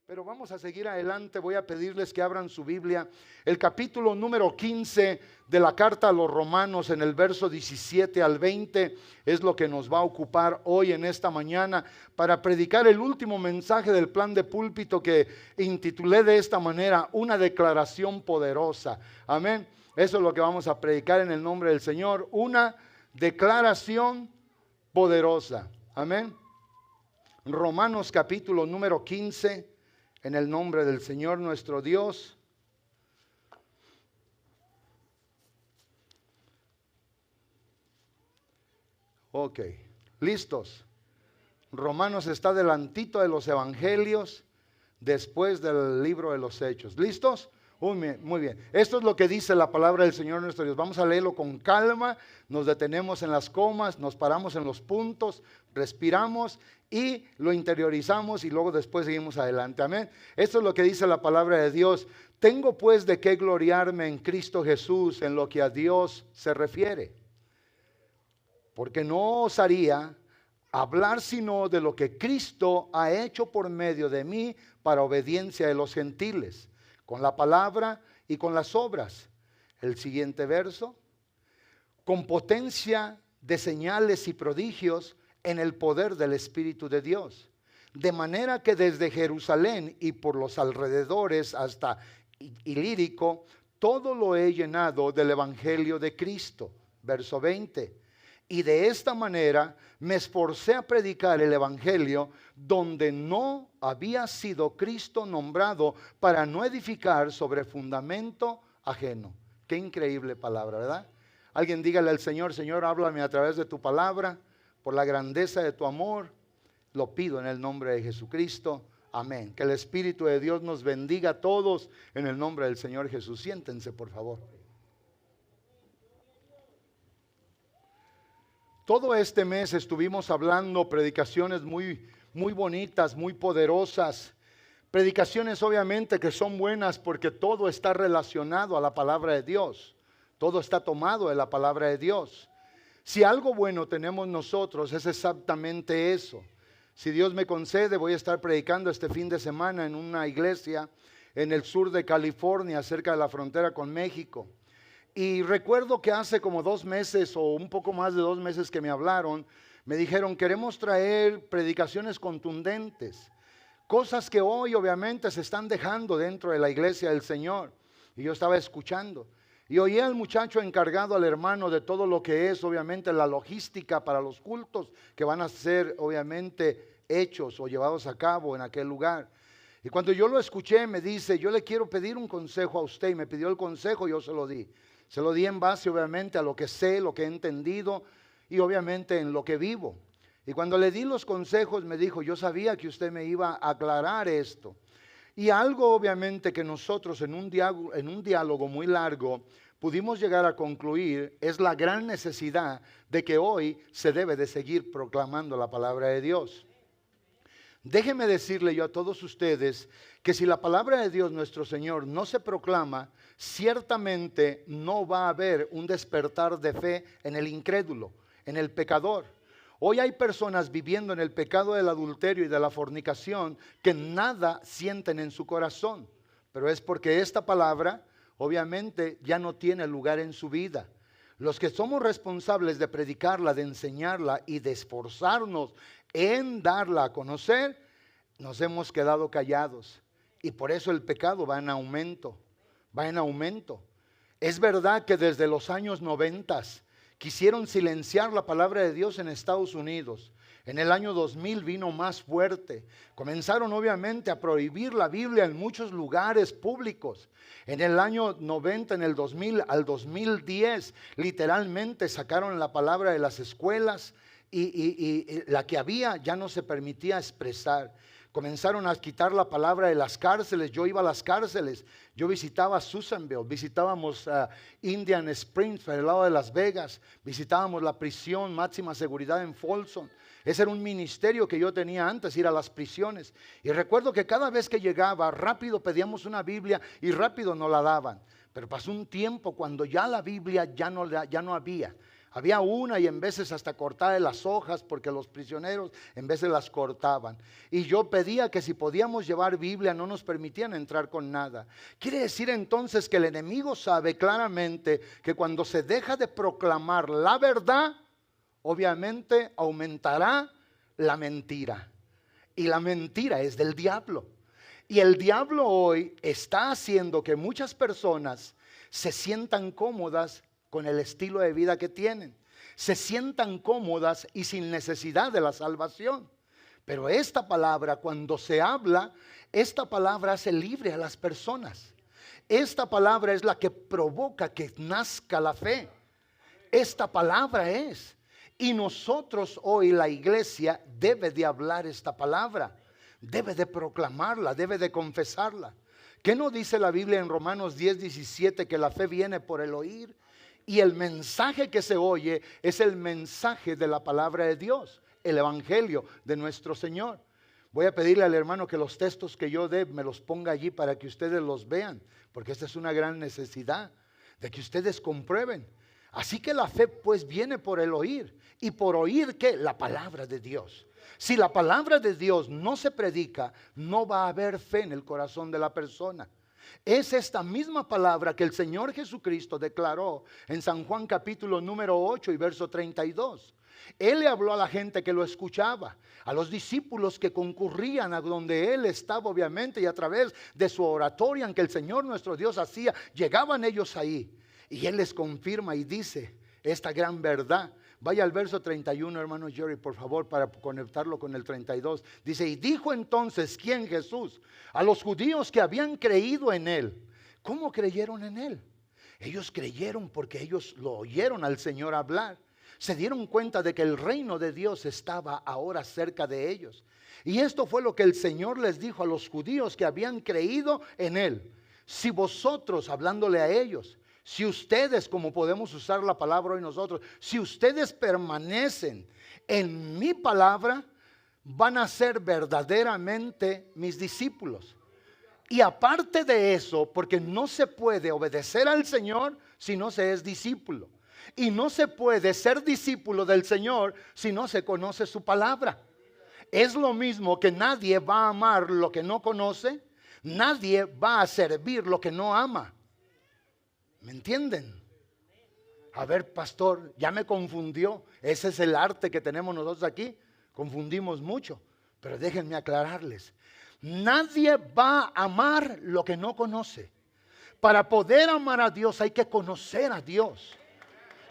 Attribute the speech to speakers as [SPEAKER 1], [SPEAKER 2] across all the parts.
[SPEAKER 1] Pero vamos a seguir adelante. Voy a pedirles que abran su Biblia. El capítulo número 15 de la carta a los Romanos, en el verso 17 al 20, es lo que nos va a ocupar hoy en esta mañana para predicar el último mensaje del plan de púlpito que intitulé de esta manera: una declaración poderosa. Amén. Eso es lo que vamos a predicar en el nombre del Señor. Una declaración poderosa. Amén. Romanos capítulo número 15. En el nombre del Señor nuestro Dios. Ok, listos. Romanos está delantito de los evangelios, después del libro de los Hechos. ¿Listos? Muy bien. Esto es lo que dice la palabra del Señor nuestro Dios. Vamos a leerlo con calma. Nos detenemos en las comas, nos paramos en los puntos, respiramos y lo interiorizamos y luego después seguimos adelante. Amén. Esto es lo que dice la palabra de Dios. Tengo pues de qué gloriarme en Cristo Jesús en lo que a Dios se refiere. Porque no osaría hablar sino de lo que Cristo ha hecho por medio de mí para obediencia de los gentiles, con la palabra y con las obras. El siguiente verso: con potencia de señales y prodigios en el poder del Espíritu de Dios, de manera que desde Jerusalén y por los alrededores hasta Ilírico, todo lo he llenado del Evangelio de Cristo. Verso 20. Y de esta manera me esforcé a predicar el Evangelio donde no había sido Cristo nombrado, para no edificar sobre fundamento ajeno. Qué increíble palabra, ¿verdad? Alguien dígale al Señor: Señor, háblame a través de tu palabra, por la grandeza de tu amor. Lo pido en el nombre de Jesucristo. Amén. Que el Espíritu de Dios nos bendiga a todos en el nombre del Señor Jesús. Siéntense, por favor. Todo este mes estuvimos hablando predicaciones muy bonitas, muy poderosas. Predicaciones obviamente que son buenas porque todo está relacionado a la palabra de Dios. Todo está tomado de la palabra de Dios. Si algo bueno tenemos nosotros es exactamente eso. Si Dios me concede, voy a estar predicando este fin de semana en una iglesia en el sur de California, cerca de la frontera con México. Y recuerdo que hace como 2 meses o un poco más de 2 meses que me hablaron, me dijeron: queremos traer predicaciones contundentes, cosas que hoy obviamente se están dejando dentro de la iglesia del Señor. Y yo estaba escuchando y oí al muchacho encargado, al hermano, de todo lo que es obviamente la logística para los cultos que van a ser obviamente hechos o llevados a cabo en aquel lugar. Y cuando yo lo escuché, me dice: yo le quiero pedir un consejo a usted. Y me pidió el consejo, yo se lo di. Se lo di en base obviamente a lo que sé, lo que he entendido y obviamente en lo que vivo. Y cuando le di los consejos me dijo: yo sabía que usted me iba a aclarar esto. Y algo obviamente que nosotros en un diálogo muy largo pudimos llegar a concluir es la gran necesidad de que hoy se debe de seguir proclamando la palabra de Dios. Déjeme decirle yo a todos ustedes que si la palabra de Dios nuestro Señor no se proclama, ciertamente no va a haber un despertar de fe en el incrédulo, en el pecador. Hoy hay personas viviendo en el pecado del adulterio y de la fornicación que nada sienten en su corazón, pero es porque esta palabra obviamente ya no tiene lugar en su vida. Los que somos responsables de predicarla, de enseñarla y de esforzarnos en darla a conocer, nos hemos quedado callados. Y por eso el pecado va en aumento, va en aumento. Es verdad que desde los años 90 quisieron silenciar la palabra de Dios en Estados Unidos. En el año 2000 vino más fuerte. Comenzaron obviamente a prohibir la Biblia en muchos lugares públicos. En el año 90, en el 2000 al 2010, literalmente sacaron la palabra de las escuelas y la que había ya no se permitía expresar. Comenzaron a quitar la palabra de las cárceles. Yo iba a las cárceles. Yo visitaba Susanville, visitábamos Indian Springs, al lado de Las Vegas. Visitábamos la prisión máxima seguridad en Folsom. Ese era un ministerio que yo tenía antes, ir a las prisiones. Y recuerdo que cada vez que llegaba, rápido pedíamos una Biblia y rápido nos la daban. Pero pasó un tiempo cuando ya la Biblia ya no había. Había una y en veces hasta cortar las hojas porque los prisioneros en veces las cortaban. Y yo pedía que si podíamos llevar Biblia no nos permitían entrar con nada. Quiere decir entonces que el enemigo sabe claramente que cuando se deja de proclamar la verdad, obviamente aumentará la mentira. Y la mentira es del diablo. Y el diablo hoy está haciendo que muchas personas se sientan cómodas con el estilo de vida que tienen. Se sientan cómodas y sin necesidad de la salvación. Pero esta palabra, cuando se habla, esta palabra hace libre a las personas. Esta palabra es la que provoca que nazca la fe. Esta palabra es. Y nosotros hoy, la iglesia, debe de hablar esta palabra. Debe de proclamarla, debe de confesarla. ¿Qué no dice la Biblia en Romanos 10:17 que la fe viene por el oír? Y el mensaje que se oye es el mensaje de la palabra de Dios, el evangelio de nuestro Señor. Voy a pedirle al hermano que los textos que yo dé me los ponga allí para que ustedes los vean, porque esta es una gran necesidad de que ustedes comprueben. Así que la fe pues viene por el oír. ¿Y por oír qué? La palabra de Dios. Si la palabra de Dios no se predica, no va a haber fe en el corazón de la persona. Es esta misma palabra que el Señor Jesucristo declaró en San Juan capítulo número 8 y verso 32. Él le habló a la gente que lo escuchaba, a los discípulos que concurrían a donde Él estaba obviamente, y a través de su oratoria en que el Señor nuestro Dios hacía, llegaban ellos ahí. Y Él les confirma y dice esta gran verdad. Vaya al verso 31, hermano Jerry, por favor, para conectarlo con el 32. Dice, y dijo entonces, ¿quién? Jesús, a los judíos que habían creído en Él. ¿Cómo creyeron en Él? Ellos creyeron porque ellos lo oyeron al Señor hablar. Se dieron cuenta de que el reino de Dios estaba ahora cerca de ellos. Y esto fue lo que el Señor les dijo a los judíos que habían creído en Él. Si vosotros, hablándole a ellos, si ustedes, como podemos usar la palabra hoy nosotros, si ustedes permanecen en mi palabra, van a ser verdaderamente mis discípulos. Y aparte de eso, porque no se puede obedecer al Señor si no se es discípulo. Y no se puede ser discípulo del Señor si no se conoce su palabra. Es lo mismo que nadie va a amar lo que no conoce, nadie va a servir lo que no ama. ¿Me entienden? A ver, pastor, ya me confundió. Ese es el arte que tenemos nosotros aquí. Confundimos mucho. Pero déjenme aclararles. Nadie va a amar lo que no conoce. Para poder amar a Dios hay que conocer a Dios.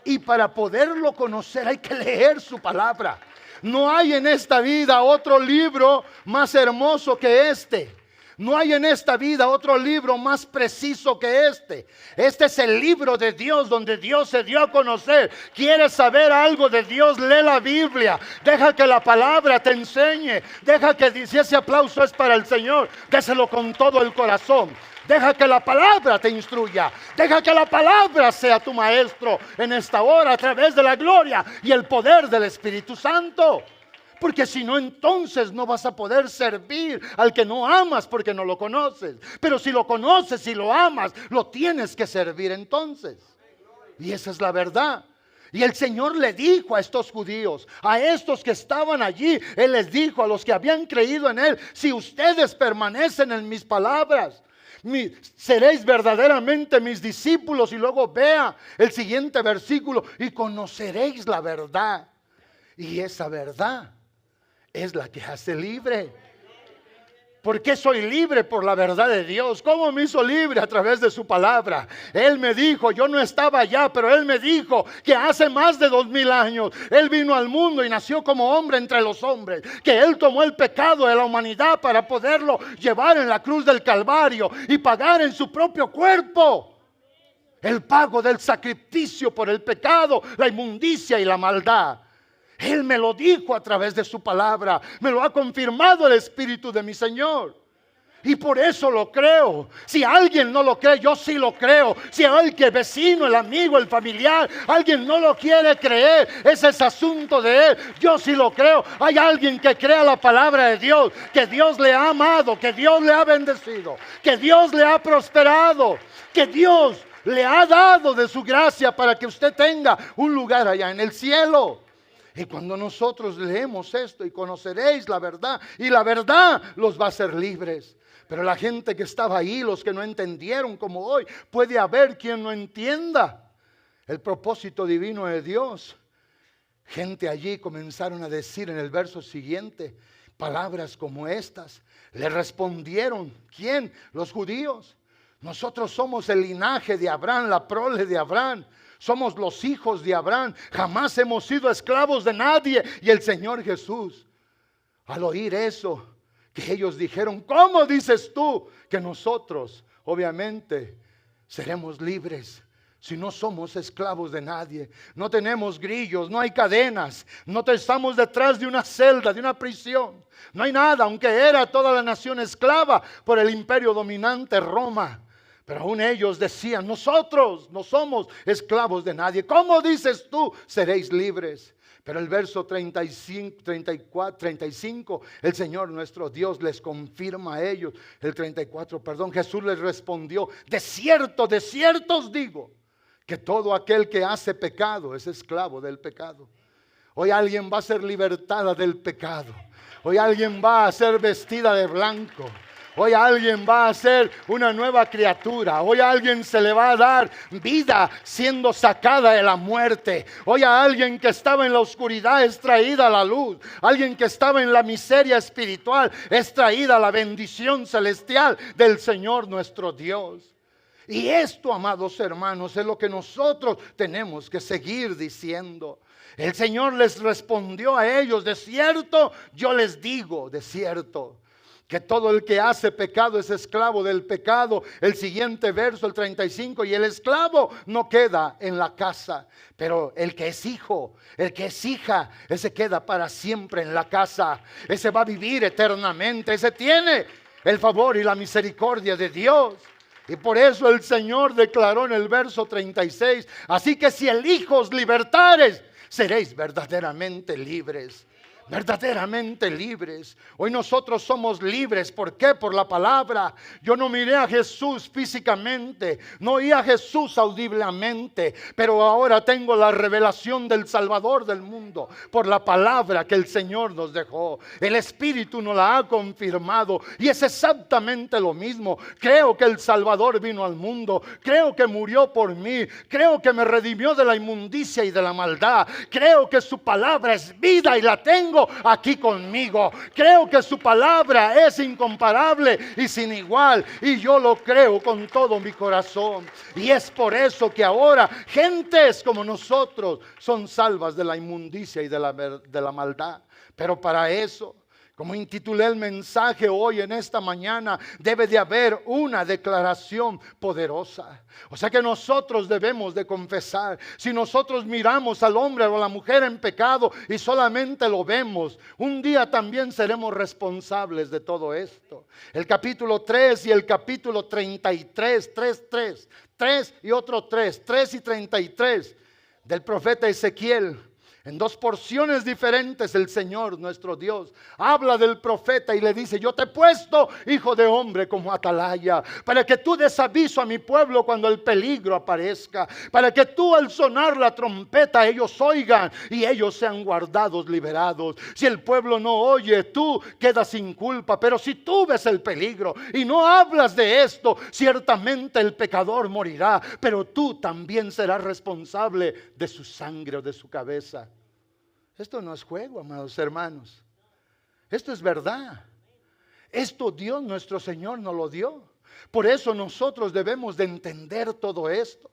[SPEAKER 1] Y para poderlo conocer hay que leer su palabra. No hay en esta vida otro libro más hermoso que este. No hay en esta vida otro libro más preciso que este. Este es el libro de Dios donde Dios se dio a conocer. ¿Quieres saber algo de Dios? Lee la Biblia. Deja que la palabra te enseñe. Deja que, si ese aplauso es para el Señor, déselo con todo el corazón. Deja que la palabra te instruya. Deja que la palabra sea tu maestro en esta hora a través de la gloria y el poder del Espíritu Santo. Porque si no, entonces no vas a poder servir al que no amas porque no lo conoces. Pero si lo conoces y lo amas, lo tienes que servir entonces. Y esa es la verdad. Y el Señor le dijo a estos judíos, a estos que estaban allí, Él les dijo a los que habían creído en Él, si ustedes permanecen en mis palabras, seréis verdaderamente mis discípulos. Y luego vea el siguiente versículo, y conoceréis la verdad. Y esa verdad es la que hace libre. ¿Por qué soy libre? Por la verdad de Dios. ¿Cómo me hizo libre? A través de su palabra. Él me dijo, yo no estaba allá, pero Él me dijo que hace más de 2000 años Él vino al mundo y nació como hombre entre los hombres. Que Él tomó el pecado de la humanidad para poderlo llevar en la cruz del Calvario y pagar en su propio cuerpo el pago del sacrificio por el pecado, la inmundicia y la maldad. Él me lo dijo a través de su palabra. Me lo ha confirmado el Espíritu de mi Señor. Y por eso lo creo. Si alguien no lo cree, yo sí lo creo. Si el vecino, el amigo, el familiar, alguien no lo quiere creer, ese es asunto de él. Yo sí lo creo. Hay alguien que crea la palabra de Dios, que Dios le ha amado, que Dios le ha bendecido, que Dios le ha prosperado, que Dios le ha dado de su gracia para que usted tenga un lugar allá en el cielo. Y cuando nosotros leemos esto, y conoceréis la verdad, y la verdad los va a hacer libres. Pero la gente que estaba ahí, los que no entendieron como hoy, puede haber quien no entienda el propósito divino de Dios. Gente allí comenzaron a decir en el verso siguiente palabras como estas. Le respondieron, ¿quién? Los judíos. Nosotros somos el linaje de Abraham, la prole de Abraham. Somos los hijos de Abraham. Jamás hemos sido esclavos de nadie. Y el Señor Jesús, al oír eso, que ellos dijeron, ¿cómo dices tú que nosotros, obviamente, seremos libres? Si no somos esclavos de nadie, no tenemos grillos, no hay cadenas, no estamos detrás de una celda, de una prisión. No hay nada, aunque era toda la nación esclava por el imperio dominante Roma. Pero aún ellos decían, nosotros no somos esclavos de nadie. ¿Cómo dices tú, seréis libres? Pero el verso 35, el Señor nuestro Dios les confirma a ellos. El 34, perdón, Jesús les respondió, de cierto os digo, que todo aquel que hace pecado es esclavo del pecado. Hoy alguien va a ser libertada del pecado. Hoy alguien va a ser vestida de blanco. Hoy alguien va a ser una nueva criatura. Hoy a alguien se le va a dar vida siendo sacada de la muerte. Hoy a alguien que estaba en la oscuridad es traída a la luz. Alguien que estaba en la miseria espiritual es traída a la bendición celestial del Señor nuestro Dios. Y esto, amados hermanos, es lo que nosotros tenemos que seguir diciendo. El Señor les respondió a ellos, de cierto, yo les digo, de cierto, que todo el que hace pecado es esclavo del pecado. El siguiente verso, el 35, y el esclavo no queda en la casa, pero el que es hijo, el que es hija, ese queda para siempre en la casa. Ese va a vivir eternamente, ese tiene el favor y la misericordia de Dios. Y por eso el Señor declaró en el verso 36, así que si el Hijo os libertares, seréis verdaderamente libres. Verdaderamente libres. Hoy nosotros somos libres. ¿Por qué? Por la palabra. Yo no miré a Jesús físicamente, no oí a Jesús audiblemente, pero ahora tengo la revelación del Salvador del mundo por la palabra que el Señor nos dejó. El Espíritu nos la ha confirmado y es exactamente lo mismo. Creo que el Salvador vino al mundo, creo que murió por mí, creo que me redimió de la inmundicia y de la maldad, creo que su palabra es vida y la tengo aquí conmigo. Creo que su palabra es incomparable y sin igual, y yo lo creo con todo mi corazón. Y es por eso que ahora gentes como nosotros son salvas de la inmundicia y de la maldad. Pero para eso, como intitulé el mensaje hoy en esta mañana, debe de haber una declaración poderosa. O sea que nosotros debemos de confesar. Si nosotros miramos al hombre o a la mujer en pecado y solamente lo vemos, un día también seremos responsables de todo esto. El capítulo 3 y el capítulo 33, 3 y otro 3 y 33 del profeta Ezequiel. En dos porciones diferentes el Señor nuestro Dios habla del profeta y le dice, yo te he puesto, hijo de hombre, como atalaya, para que tú des aviso a mi pueblo cuando el peligro aparezca, para que tú al sonar la trompeta ellos oigan y ellos sean guardados, liberados. Si el pueblo no oye, tú quedas sin culpa, pero si tú ves el peligro y no hablas de esto, ciertamente el pecador morirá, pero tú también serás responsable de su sangre o de su cabeza. Esto no es juego, amados hermanos. Esto es verdad. Esto Dios nuestro Señor nos lo dio. Por eso nosotros debemos de entender todo esto.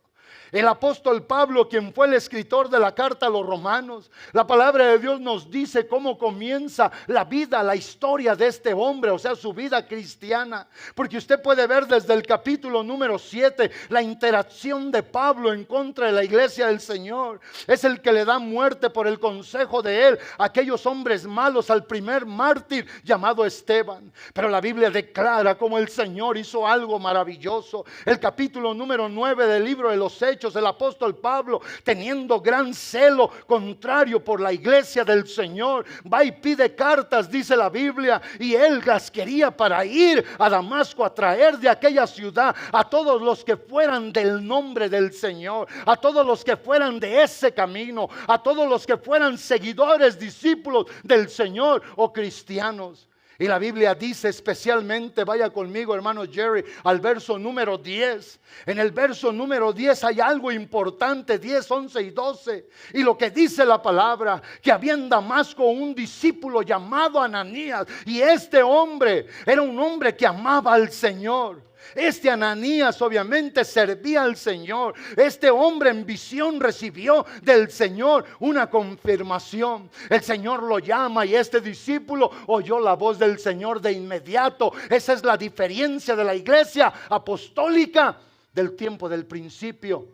[SPEAKER 1] El apóstol Pablo, quien fue el escritor de la carta a los romanos, la palabra de Dios nos dice cómo comienza la vida, la historia de este hombre, o sea, su vida cristiana. Porque usted puede ver desde el capítulo número 7 la interacción de Pablo en contra de la iglesia del Señor. Es el que le da muerte por el consejo de él a aquellos hombres malos, al primer mártir llamado Esteban. Pero la Biblia declara cómo el Señor hizo algo maravilloso. El capítulo número 9 del libro de los los Hechos, el apóstol Pablo, teniendo gran celo contrario por la iglesia del Señor, va y pide cartas, dice la Biblia, y él las quería para ir a Damasco a traer de aquella ciudad a todos los que fueran del nombre del Señor, a todos los que fueran de ese camino, a todos los que fueran seguidores, discípulos del Señor o cristianos. Y la Biblia dice especialmente, vaya conmigo hermano Jerry, al verso número 10. En el verso número 10 hay algo importante, 10, 11 y 12. Y lo que dice la palabra, que había en Damasco un discípulo llamado Ananías. Y este hombre era un hombre que amaba al Señor. Este Ananías obviamente servía al Señor. Este hombre en visión recibió del Señor una confirmación. El Señor lo llama y este discípulo oyó la voz del Señor de inmediato. Esa es la diferencia de la iglesia apostólica del tiempo del principio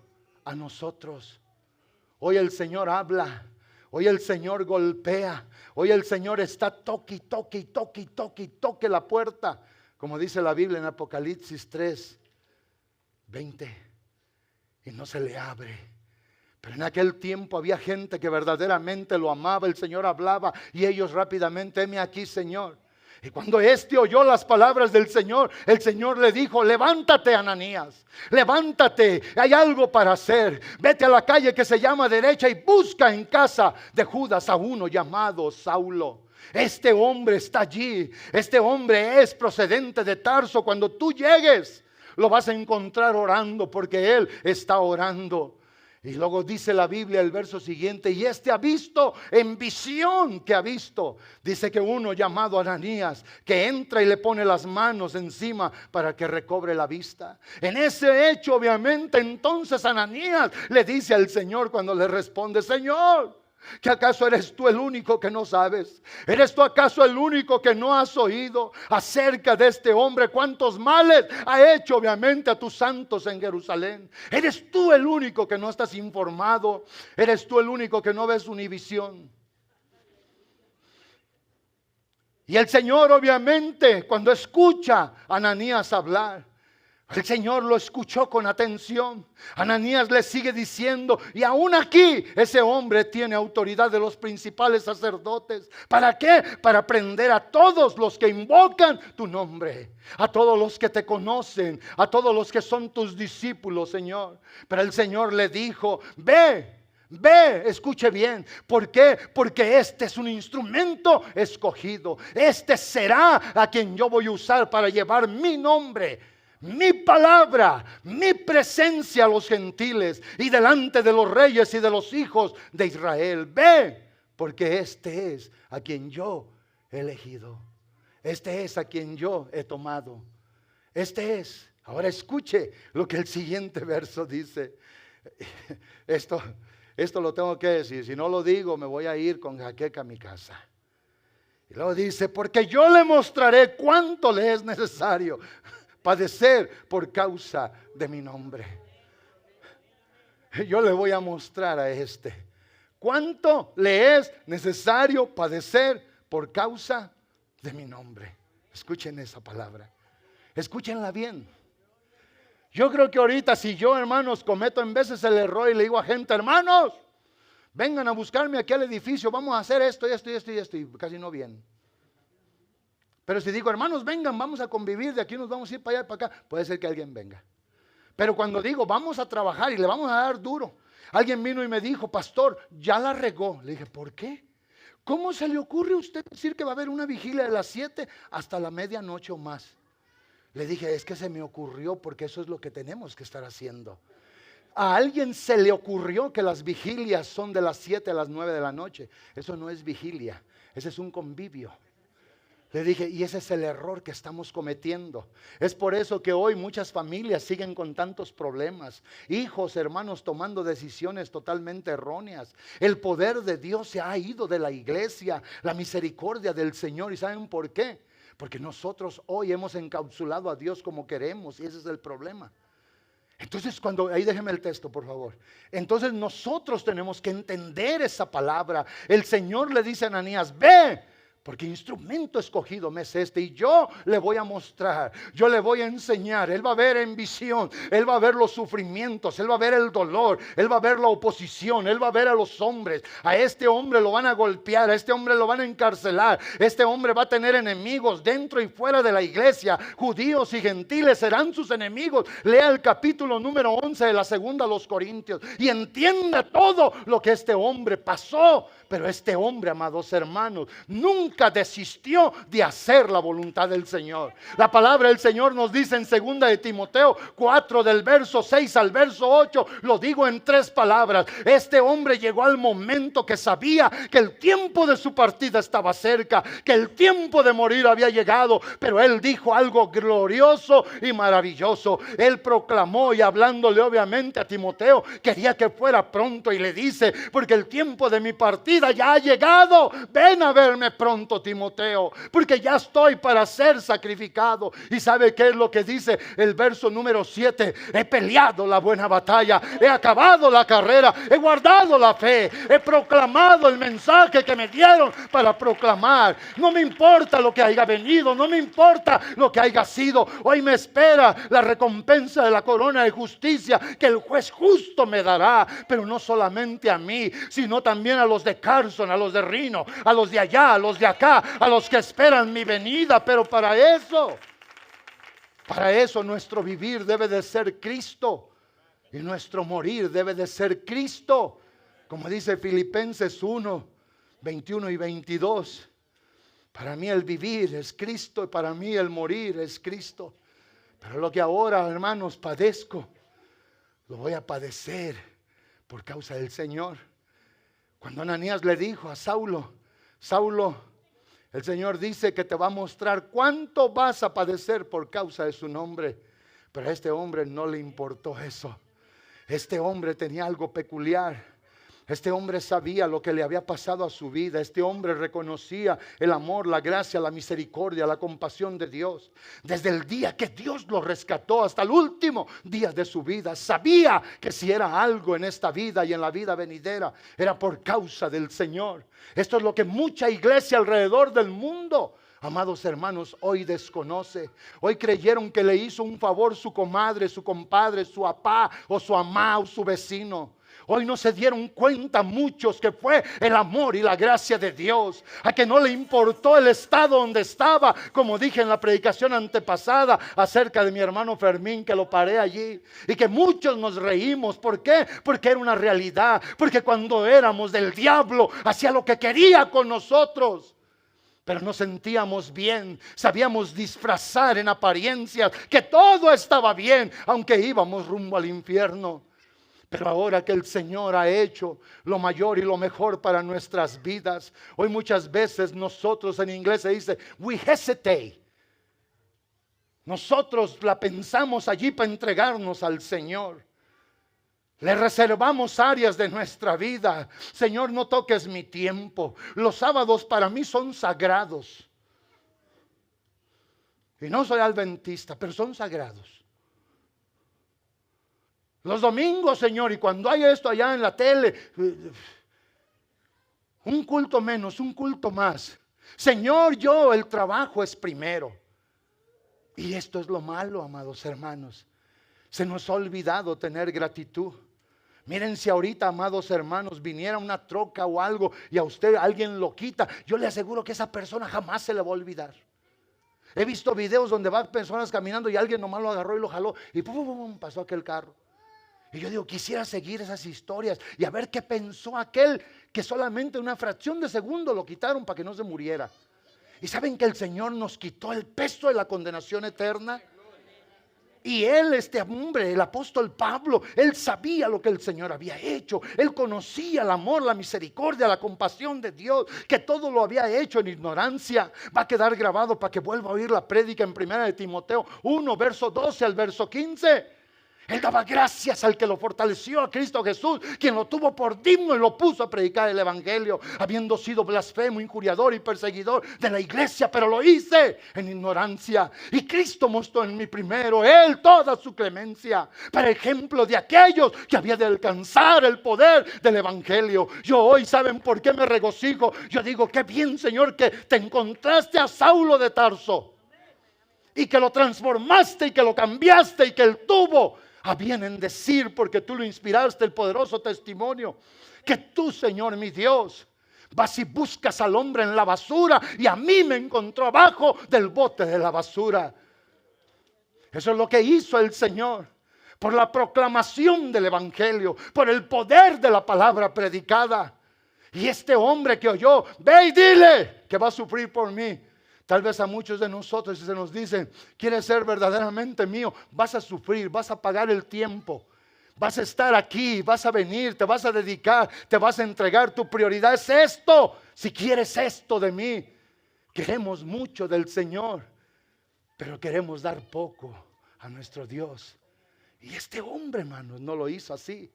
[SPEAKER 1] a nosotros. Hoy el Señor habla. Hoy el Señor golpea. Hoy el Señor está toque la puerta. Como dice la Biblia en Apocalipsis 3, 20, y no se le abre. Pero en aquel tiempo había gente que verdaderamente lo amaba. El Señor hablaba y ellos rápidamente, heme aquí, Señor. Y cuando éste oyó las palabras del Señor, el Señor le dijo, levántate, Ananías, levántate, hay algo para hacer. Vete a la calle que se llama derecha y busca en casa de Judas a uno llamado Saulo. Este hombre está allí. Este hombre es procedente de Tarso. Cuando tú llegues, lo vas a encontrar orando, porque él está orando. Y luego dice la Biblia el verso siguiente, y este ha visto en visión que ha visto. Dice que uno llamado Ananías, que entra y le pone las manos encima para que recobre la vista. En ese hecho obviamente entonces Ananías le dice al Señor cuando le responde, Señor, ¿que acaso eres tú el único que no sabes? ¿Eres tú acaso el único que no has oído acerca de este hombre? ¿Cuántos males ha hecho obviamente a tus santos en Jerusalén? ¿Eres tú el único que no estás informado? ¿Eres tú el único que no ves Univisión? Y el Señor obviamente cuando escucha a Ananías hablar, el Señor lo escuchó con atención. Ananías le sigue diciendo, y aún aquí ese hombre tiene autoridad de los principales sacerdotes. ¿Para qué? Para prender a todos los que invocan tu nombre, a todos los que te conocen, a todos los que son tus discípulos, Señor. Pero el Señor le dijo, ve, escuche bien. ¿Por qué? Porque este es un instrumento escogido. Este será a quien yo voy a usar para llevar mi nombre, mi palabra, mi presencia a los gentiles y delante de los reyes y de los hijos de Israel. Ve, porque este es a quien yo he elegido. Este es a quien yo he tomado. Este es. Ahora escuche lo que el siguiente verso dice. Esto lo tengo que decir. Si no lo digo, me voy a ir con jaqueca a mi casa. Y luego dice, porque yo le mostraré cuánto le es necesario padecer por causa de mi nombre. Yo le voy a mostrar a este cuánto le es necesario padecer por causa de mi nombre. Escuchen esa palabra, escúchenla bien. Yo creo que ahorita si yo, hermanos, cometo en veces el error y le digo a gente, hermanos, vengan a buscarme aquí al edificio, vamos a hacer esto y casi no vienen. Pero si digo, hermanos, vengan, vamos a convivir, de aquí nos vamos a ir para allá y para acá, puede ser que alguien venga. Pero cuando digo, vamos a trabajar y le vamos a dar duro, alguien vino y me dijo, pastor, ya la regó. Le dije, ¿por qué? ¿Cómo se le ocurre a usted decir que va a haber una vigilia de las 7 hasta la medianoche o más? Le dije, es que se me ocurrió porque eso es lo que tenemos que estar haciendo. A alguien se le ocurrió que las vigilias son de las 7 a las 9 de la noche. Eso no es vigilia, ese es un convivio. Le dije, y ese es el error que estamos cometiendo. Es por eso que hoy muchas familias siguen con tantos problemas. Hijos, hermanos, tomando decisiones totalmente erróneas. El poder de Dios se ha ido de la iglesia. La misericordia del Señor. ¿Y saben por qué? Porque nosotros hoy hemos encapsulado a Dios como queremos. Y ese es el problema. Entonces ahí déjeme el texto por favor. Entonces nosotros tenemos que entender esa palabra. El Señor le dice a Ananías, ve. Porque instrumento escogido me es este, y yo le voy a mostrar, yo le voy a enseñar. Él va a ver en visión, él va a ver los sufrimientos, él va a ver el dolor, él va a ver la oposición, él va a ver a los hombres. A este hombre lo van a golpear, a este hombre lo van a encarcelar, este hombre va a tener enemigos dentro y fuera de la iglesia. Judíos y gentiles serán sus enemigos. Lea el capítulo número 11 de la segunda a los Corintios y entienda todo lo que este hombre pasó. Pero este hombre, amados hermanos, nunca desistió de hacer la voluntad del Señor. La palabra del Señor nos dice en 2 de Timoteo 4 del verso 6 al verso 8, lo digo en 3 palabras. Este hombre llegó al momento que sabía que el tiempo de su partida estaba cerca, que el tiempo de morir había llegado, pero él dijo algo glorioso y maravilloso. Él proclamó, y hablándole obviamente a Timoteo, quería que fuera pronto, y le dice: porque el tiempo de mi partida ya ha llegado, ven a verme pronto, Timoteo, porque ya estoy para ser sacrificado. ¿Y sabe qué es lo que dice el verso número 7? He peleado la buena batalla, he acabado la carrera, he guardado la fe, he proclamado el mensaje que me dieron para proclamar. No me importa lo que haya venido, no me importa lo que haya sido. Hoy me espera la recompensa de la corona de justicia que el juez justo me dará, pero no solamente a mí, sino también a los de Carson, a los de Reno, a los de allá, a los de acá, a los que esperan mi venida. Pero para eso nuestro vivir debe de ser Cristo, y nuestro morir debe de ser Cristo. Como dice Filipenses 1, 21 y 22, para mí el vivir es Cristo y para mí el morir es Cristo. Pero lo que ahora, hermanos, padezco, lo voy a padecer por causa del Señor. Cuando Ananías le dijo a Saulo: Saulo, el Señor dice que te va a mostrar cuánto vas a padecer por causa de su nombre. Pero a este hombre no le importó eso. Este hombre tenía algo peculiar. Este hombre sabía lo que le había pasado a su vida. Este hombre reconocía el amor, la gracia, la misericordia, la compasión de Dios. Desde el día que Dios lo rescató hasta el último día de su vida, sabía que si era algo en esta vida y en la vida venidera, era por causa del Señor. Esto es lo que mucha iglesia alrededor del mundo, amados hermanos, hoy desconoce. Hoy creyeron que le hizo un favor su comadre, su compadre, su papá o su mamá o su vecino. Hoy no se dieron cuenta muchos que fue el amor y la gracia de Dios, a que no le importó el estado donde estaba, como dije en la predicación antepasada acerca de mi hermano Fermín, que lo paré allí, y que muchos nos reímos. ¿Por qué? Porque era una realidad, porque cuando éramos del diablo hacía lo que quería con nosotros. Pero nos sentíamos bien, sabíamos disfrazar en apariencias que todo estaba bien, aunque íbamos rumbo al infierno. Pero ahora que el Señor ha hecho lo mayor y lo mejor para nuestras vidas, hoy muchas veces nosotros, en inglés se dice we hesitate. Nosotros la pensamos allí para entregarnos al Señor. Le reservamos áreas de nuestra vida. Señor, no toques mi tiempo. Los sábados para mí son sagrados. Y no soy adventista, pero son sagrados. Los domingos, Señor, y cuando hay esto allá en la tele, un culto menos, un culto más. Señor, el trabajo es primero. Y esto es lo malo, amados hermanos. Se nos ha olvidado tener gratitud. Miren, si ahorita, amados hermanos, viniera una troca o algo y a usted alguien lo quita, yo le aseguro que esa persona jamás se le va a olvidar. He visto videos donde van personas caminando y alguien nomás lo agarró y lo jaló y pum, pasó aquel carro. Y yo digo, quisiera seguir esas historias y a ver qué pensó aquel que solamente una fracción de segundo lo quitaron para que no se muriera. Y saben que el Señor nos quitó el peso de la condenación eterna. Y él, este hombre, el apóstol Pablo, él sabía lo que el Señor había hecho. Él conocía el amor, la misericordia, la compasión de Dios, que todo lo había hecho en ignorancia. Va a quedar grabado para que vuelva a oír la prédica en 1 de Timoteo 1, verso 12 al verso 15. Él daba gracias al que lo fortaleció, a Cristo Jesús, quien lo tuvo por digno y lo puso a predicar el evangelio, habiendo sido blasfemo, injuriador y perseguidor de la iglesia, pero lo hice en ignorancia. Y Cristo mostró en mí primero, Él toda su clemencia, para ejemplo de aquellos que había de alcanzar el poder del evangelio. Yo hoy, ¿saben por qué me regocijo? Yo digo, qué bien, Señor, que te encontraste a Saulo de Tarso y que lo transformaste y que lo cambiaste y que Él tuvo a bien en decir, porque tú lo inspiraste, el poderoso testimonio, que tú, Señor mi Dios, vas y buscas al hombre en la basura, y a mí me encontró abajo del bote de la basura. Eso es lo que hizo el Señor, por la proclamación del evangelio, por el poder de la palabra predicada. Y este hombre que oyó, ve y dile que va a sufrir por mí. Tal vez a muchos de nosotros, si se nos dicen, quieres ser verdaderamente mío, vas a sufrir, vas a pagar el tiempo, vas a estar aquí, vas a venir, te vas a dedicar, te vas a entregar. Tu prioridad es esto. Si quieres esto de mí, queremos mucho del Señor, pero queremos dar poco a nuestro Dios. Y este hombre, hermanos, no lo hizo así.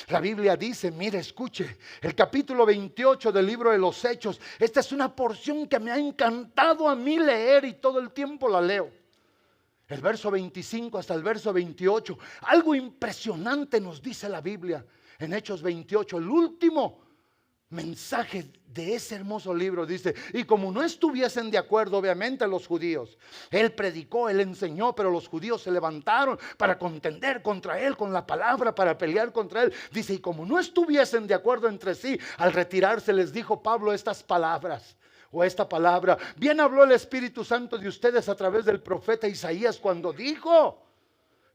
[SPEAKER 1] La Biblia dice, mire, escuche, el capítulo 28 del libro de los Hechos. Esta es una porción que me ha encantado a mí leer y todo el tiempo la leo. El verso 25 hasta el verso 28. Algo impresionante nos dice la Biblia en Hechos 28, el último mensaje de ese hermoso libro. Dice, y como no estuviesen de acuerdo obviamente los judíos, él predicó, él enseñó, pero los judíos se levantaron para contender contra él con la palabra, para pelear contra él. Dice, y como no estuviesen de acuerdo entre sí, al retirarse les dijo Pablo estas palabras, o esta palabra: bien habló el Espíritu Santo de ustedes a través del profeta Isaías cuando dijo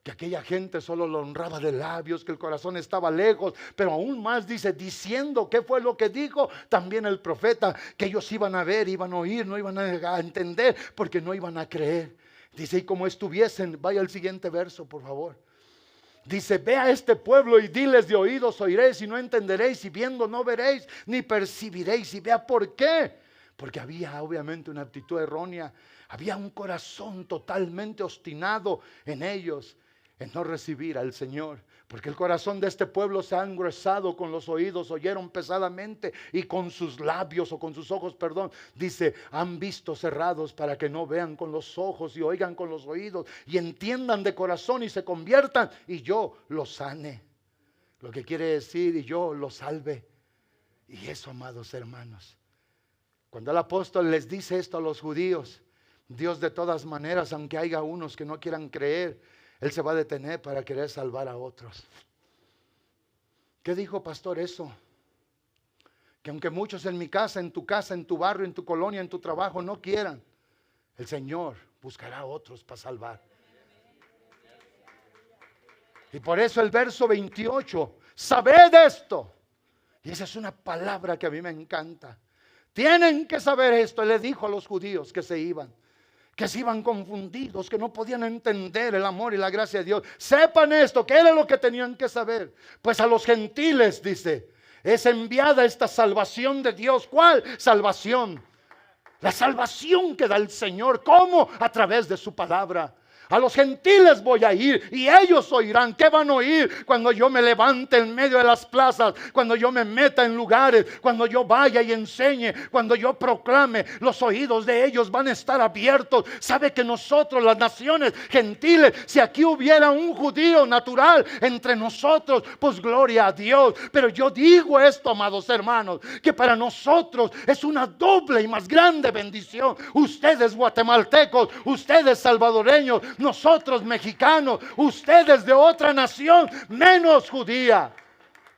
[SPEAKER 1] que aquella gente solo lo honraba de labios, que el corazón estaba lejos. Pero aún más dice, diciendo, ¿qué fue lo que dijo también el profeta? Que ellos iban a ver, iban a oír, no iban a entender, porque no iban a creer. Dice, y como estuviesen, vaya al siguiente verso, por favor. Dice, ve a este pueblo y diles, de oídos oiréis y no entenderéis, y viendo no veréis ni percibiréis. Y vea por qué. Porque había obviamente una actitud errónea, había un corazón totalmente obstinado en ellos, en no recibir al Señor. Porque el corazón de este pueblo se ha engrosado, con los oídos oyeron pesadamente, y con sus labios, o con sus ojos, perdón, dice, han visto cerrados, para que no vean con los ojos y oigan con los oídos y entiendan de corazón y se conviertan, y yo los sane. Lo que quiere decir, y yo los salve. Y eso, amados hermanos, cuando el apóstol les dice esto a los judíos, Dios de todas maneras, aunque haya unos que no quieran creer, Él se va a detener para querer salvar a otros. ¿Qué dijo, pastor, eso? Que aunque muchos en mi casa, en tu barrio, en tu colonia, en tu trabajo no quieran, el Señor buscará a otros para salvar. Y por eso el verso 28, sabed esto. Y esa es una palabra que a mí me encanta. Tienen que saber esto. Él le dijo a los judíos que se iban confundidos, que no podían entender el amor y la gracia de Dios. Sepan esto, que era lo que tenían que saber. Pues a los gentiles, dice, es enviada esta salvación de Dios. ¿Cuál salvación? La salvación que da el Señor. ¿Cómo? A través de su palabra. A los gentiles voy a ir y ellos oirán. ¿Qué van a oír? Cuando yo me levante en medio de las plazas, cuando yo me meta en lugares, cuando yo vaya y enseñe, cuando yo proclame, los oídos de ellos van a estar abiertos. ¿Sabe que nosotros, las naciones gentiles, si aquí hubiera un judío natural entre nosotros, pues gloria a Dios? Pero yo digo esto, amados hermanos, que para nosotros es una doble y más grande bendición. Ustedes guatemaltecos, ustedes salvadoreños, nosotros mexicanos, ustedes de otra nación menos judía.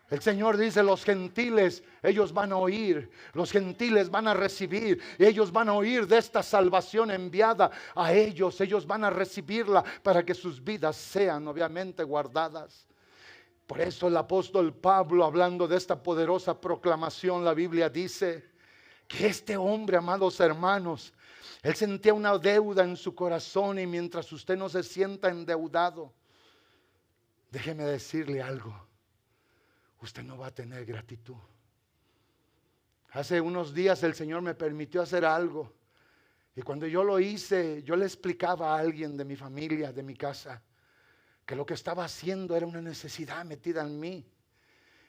[SPEAKER 1] El Señor dice, los gentiles, ellos van a oír, los gentiles van a recibir, ellos van a oír de esta salvación enviada a ellos, ellos van a recibirla para que sus vidas sean obviamente guardadas. Por eso el apóstol Pablo, hablando de esta poderosa proclamación, la Biblia dice que este hombre, amados hermanos, él sentía una deuda en su corazón, y mientras usted no se sienta endeudado, déjeme decirle algo, usted no va a tener gratitud. Hace unos días el Señor me permitió hacer algo, y cuando yo lo hice, yo le explicaba a alguien de mi familia, de mi casa, que lo que estaba haciendo era una necesidad metida en mí.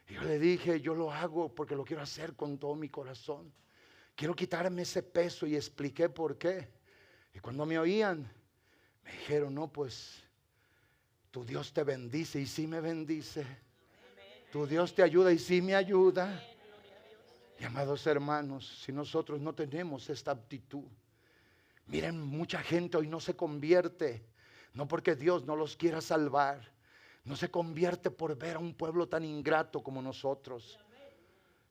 [SPEAKER 1] Y yo le dije, yo lo hago porque lo quiero hacer con todo mi corazón. Quiero quitarme ese peso, y expliqué por qué. Y cuando me oían, me dijeron, no, pues tu Dios te bendice, y sí me bendice. Tu Dios te ayuda, y sí me ayuda. Y amados hermanos, si nosotros no tenemos esta aptitud, miren, mucha gente hoy no se convierte, no porque Dios no los quiera salvar, no se convierte por ver a un pueblo tan ingrato como nosotros,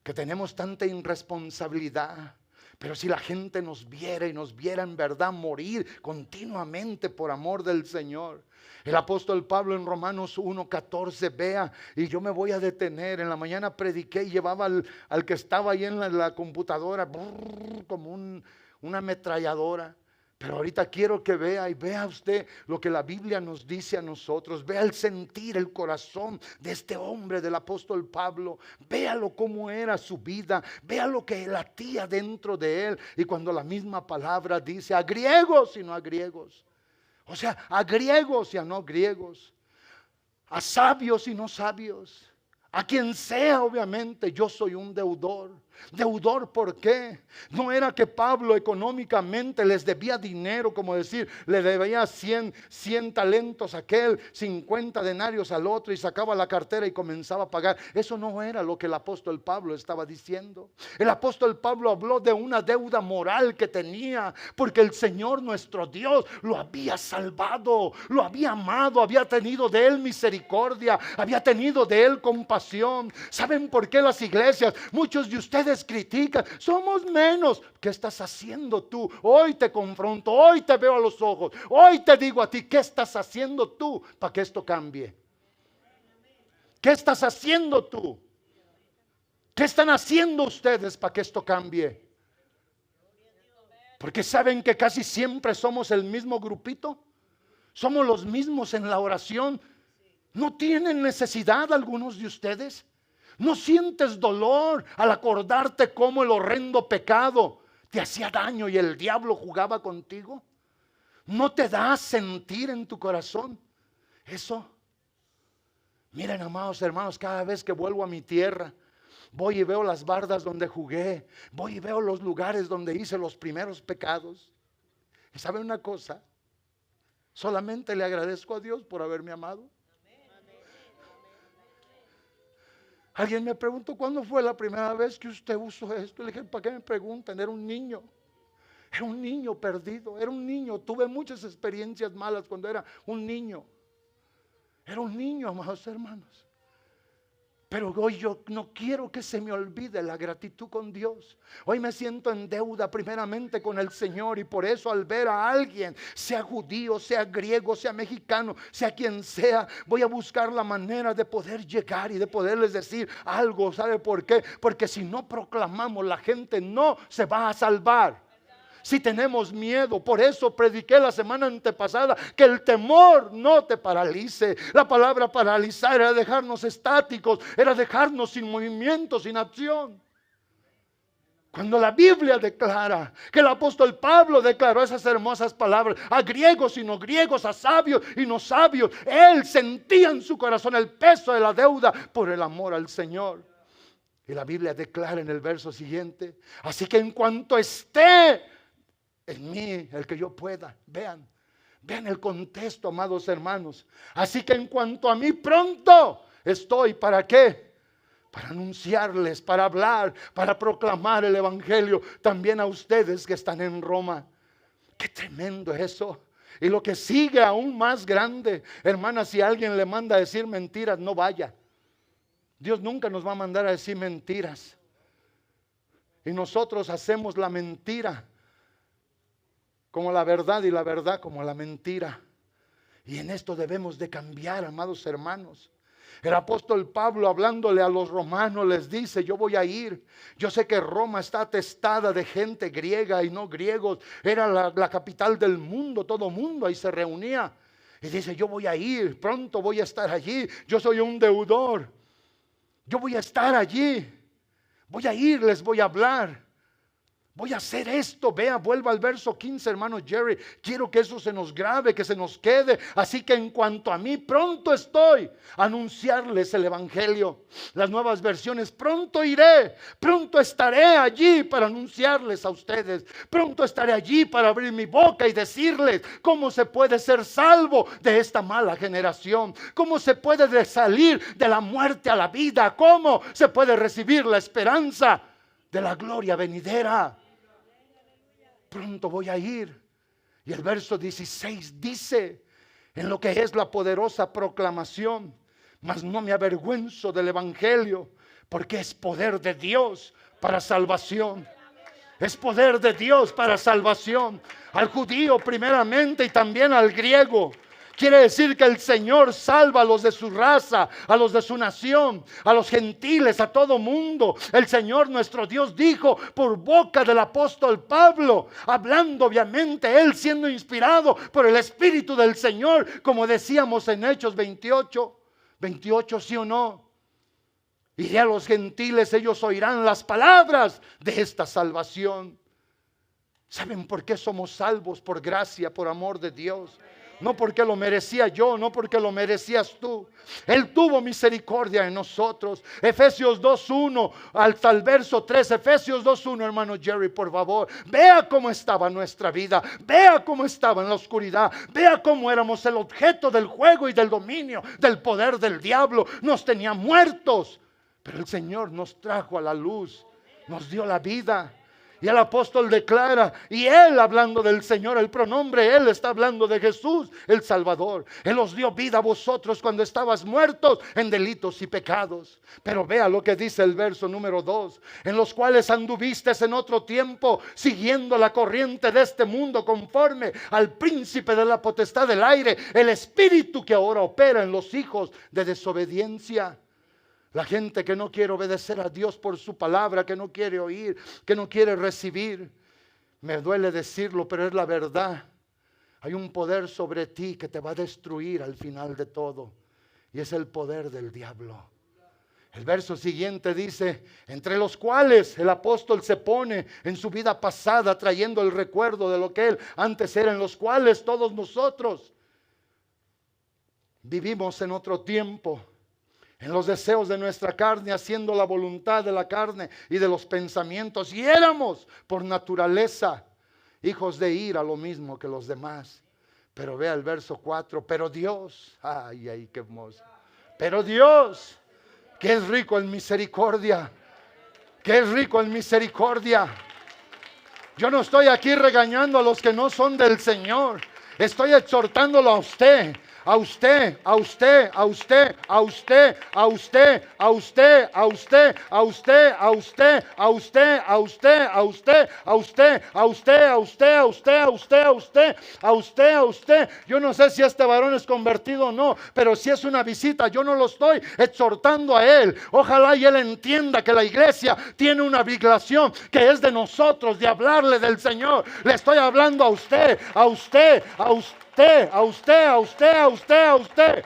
[SPEAKER 1] que tenemos tanta irresponsabilidad. Pero si la gente nos viera, y nos viera en verdad morir continuamente por amor del Señor. El apóstol Pablo en Romanos 1:14, vea, y yo me voy a detener. En la mañana prediqué y llevaba al que estaba ahí en la computadora como una ametralladora. Pero ahorita quiero que vea, y vea usted lo que la Biblia nos dice a nosotros. Vea el sentir, el corazón de este hombre, del apóstol Pablo. Véalo cómo era su vida. Vea lo que latía dentro de él. Y cuando la misma palabra dice a griegos y no a griegos. O sea, a griegos y a no griegos. A sabios y no sabios. A quien sea, obviamente, yo soy un deudor. Deudor, ¿por qué? No era que Pablo económicamente les debía dinero, como decir, le debía 100 talentos a aquel, 50 denarios al otro, y sacaba la cartera y comenzaba a pagar. Eso no era lo que el apóstol Pablo estaba diciendo. El apóstol Pablo habló de una deuda moral que tenía, porque el Señor nuestro Dios lo había salvado, lo había amado, había tenido de él misericordia, había tenido de él compasión. ¿Saben por qué las iglesias, muchos de ustedes critican? Somos menos. ¿Qué estás haciendo tú? Hoy te confronto, hoy te veo a los ojos, hoy te digo a ti, ¿qué estás haciendo tú para que esto cambie? ¿Qué estás haciendo tú? ¿Qué están haciendo ustedes para que esto cambie? Porque saben que casi siempre somos el mismo grupito, somos los mismos en la oración. ¿No tienen necesidad algunos de ustedes? ¿No sientes dolor al acordarte cómo el horrendo pecado te hacía daño y el diablo jugaba contigo? ¿No te da sentir en tu corazón eso? Miren, amados hermanos, cada vez que vuelvo a mi tierra, voy y veo las bardas donde jugué, voy y veo los lugares donde hice los primeros pecados. ¿Y saben una cosa? Solamente le agradezco a Dios por haberme amado. Alguien me preguntó, ¿cuándo fue la primera vez que usted usó esto? Le dije, ¿para qué me preguntan? Era un niño perdido, era un niño. Tuve muchas experiencias malas cuando era un niño. Era un niño, amados hermanos. Pero hoy yo no quiero que se me olvide la gratitud con Dios. Hoy me siento en deuda primeramente con el Señor, y por eso al ver a alguien, sea judío, sea griego, sea mexicano, sea quien sea, voy a buscar la manera de poder llegar y de poderles decir algo. ¿Sabe por qué? Porque si no proclamamos, la gente no se va a salvar. Si tenemos miedo, por eso prediqué la semana antepasada que el temor no te paralice. La palabra paralizar era dejarnos estáticos, era dejarnos sin movimiento, sin acción. Cuando la Biblia declara, que el apóstol Pablo declaró esas hermosas palabras a griegos y no griegos, a sabios y no sabios, él sentía en su corazón el peso de la deuda por el amor al Señor. Y la Biblia declara en el verso siguiente, así que en cuanto esté en mí el que yo pueda. Vean el contexto, amados hermanos. Así que en cuanto a mí, pronto estoy. ¿Para qué? Para anunciarles, para hablar, para proclamar el evangelio también a ustedes que están en Roma. Qué tremendo eso. Y lo que sigue aún más grande, hermanas, si alguien le manda a decir mentiras, no vaya. Dios nunca nos va a mandar a decir mentiras. Y nosotros hacemos la mentira como la verdad, y la verdad como la mentira. Y en esto debemos de cambiar, amados hermanos. El apóstol Pablo, hablándole a los romanos, les dice, yo voy a ir. Yo sé que Roma está atestada de gente griega y no griegos. Era la capital del mundo, todo mundo ahí se reunía. Y dice, yo voy a ir, pronto voy a estar allí. Yo soy un deudor. Yo voy a estar allí. Voy a ir, les voy a hablar. Voy a hacer esto. Vea, vuelva al verso 15, hermano Jerry. Quiero que eso se nos grabe, que se nos quede. Así que en cuanto a mí, pronto estoy a anunciarles el evangelio. Las nuevas versiones: pronto iré, pronto estaré allí para anunciarles a ustedes. Pronto estaré allí para abrir mi boca y decirles cómo se puede ser salvo de esta mala generación. Cómo se puede salir de la muerte a la vida. Cómo se puede recibir la esperanza de la gloria venidera. Pronto voy a ir. Y el verso 16 dice: en lo que es la poderosa proclamación, mas no me avergüenzo del evangelio, porque es poder de Dios para salvación. Es poder de Dios para salvación, al judío primeramente y también al griego. Quiere decir que el Señor salva a los de su raza, a los de su nación, a los gentiles, a todo mundo. El Señor nuestro Dios dijo por boca del apóstol Pablo, hablando obviamente él siendo inspirado por el Espíritu del Señor, como decíamos en Hechos 28, ¿sí o no? Iré a los gentiles, ellos oirán las palabras de esta salvación. ¿Saben por qué somos salvos? Por gracia, por amor de Dios. No porque lo merecía yo, no porque lo merecías tú. Él tuvo misericordia en nosotros. Efesios 2:1 hasta el verso 3. Efesios 2:1, hermano Jerry, por favor. Vea cómo estaba nuestra vida. Vea cómo estaba en la oscuridad. Vea cómo éramos el objeto del juego y del dominio del poder del diablo. Nos tenía muertos, pero el Señor nos trajo a la luz. Nos dio la vida. Y el apóstol declara, y él hablando del Señor, el pronombre él está hablando de Jesús, el Salvador. Él os dio vida a vosotros cuando estabas muertos en delitos y pecados. Pero vea lo que dice el verso número 2. En los cuales anduvistes en otro tiempo, siguiendo la corriente de este mundo, conforme al príncipe de la potestad del aire, el espíritu que ahora opera en los hijos de desobediencia. La gente que no quiere obedecer a Dios por su palabra, que no quiere oír, que no quiere recibir. Me duele decirlo, pero es la verdad. Hay un poder sobre ti que te va a destruir al final de todo. Y es el poder del diablo. El verso siguiente dice: entre los cuales el apóstol se pone en su vida pasada, trayendo el recuerdo de lo que él antes era, en los cuales todos nosotros vivimos en otro tiempo, en los deseos de nuestra carne, haciendo la voluntad de la carne y de los pensamientos. Y éramos por naturaleza hijos de ira, lo mismo que los demás. Pero vea el verso 4. Pero Dios, ay, qué hermoso. Pero Dios, que es rico en misericordia, que es rico en misericordia. Yo no estoy aquí regañando a los que no son del Señor. Estoy exhortándolo a usted. A usted, a usted, a usted, a usted, a usted, a usted, a usted, a usted, a usted, a usted, a usted, a usted, a usted, a usted, a usted, a usted, a usted, a usted, a usted, a usted. Yo no sé si este varón es convertido o no, pero si es una visita, yo no lo estoy exhortando a él. Ojalá y él entienda que la iglesia tiene una obligación que es de nosotros, de hablarle del Señor. Le estoy hablando a usted, a usted, a usted. A usted, a usted, a usted, a usted,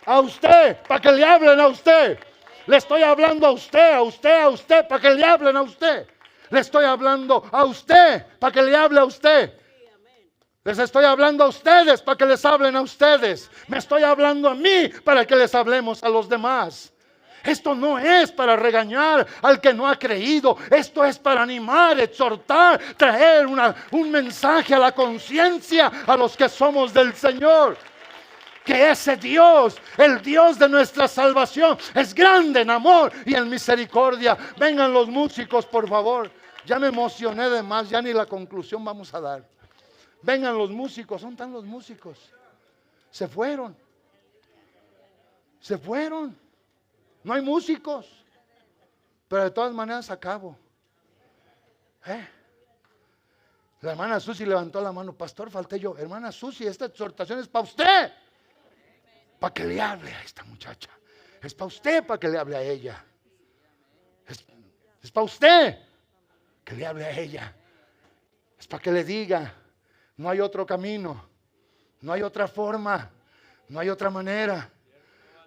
[SPEAKER 1] a usted, para que le hablen a usted. Le estoy hablando a usted, a usted, a usted, para que le hablen a usted. Le estoy hablando a usted, para que le hable a usted. Les estoy hablando a ustedes, para que les hablen a ustedes. Me estoy hablando a mí, para que les hablemos a los demás. Esto no es para regañar al que no ha creído. Esto es para animar, exhortar, traer un mensaje a la conciencia a los que somos del Señor. Que ese Dios, el Dios de nuestra salvación, es grande en amor y en misericordia. Vengan los músicos, por favor. Ya me emocioné de más, ya ni la conclusión vamos a dar. Vengan los músicos. ¿Dónde están los músicos? Se fueron. Se fueron. No hay músicos, pero de todas maneras acabo. La hermana Susi levantó la mano. Pastor, falté yo. Hermana Susi, esta exhortación es para usted, para que le hable a esta muchacha. Es para usted, para que le hable a ella. Es para usted que le hable a ella. Es para que le diga: no hay otro camino, no hay otra forma, no hay otra manera.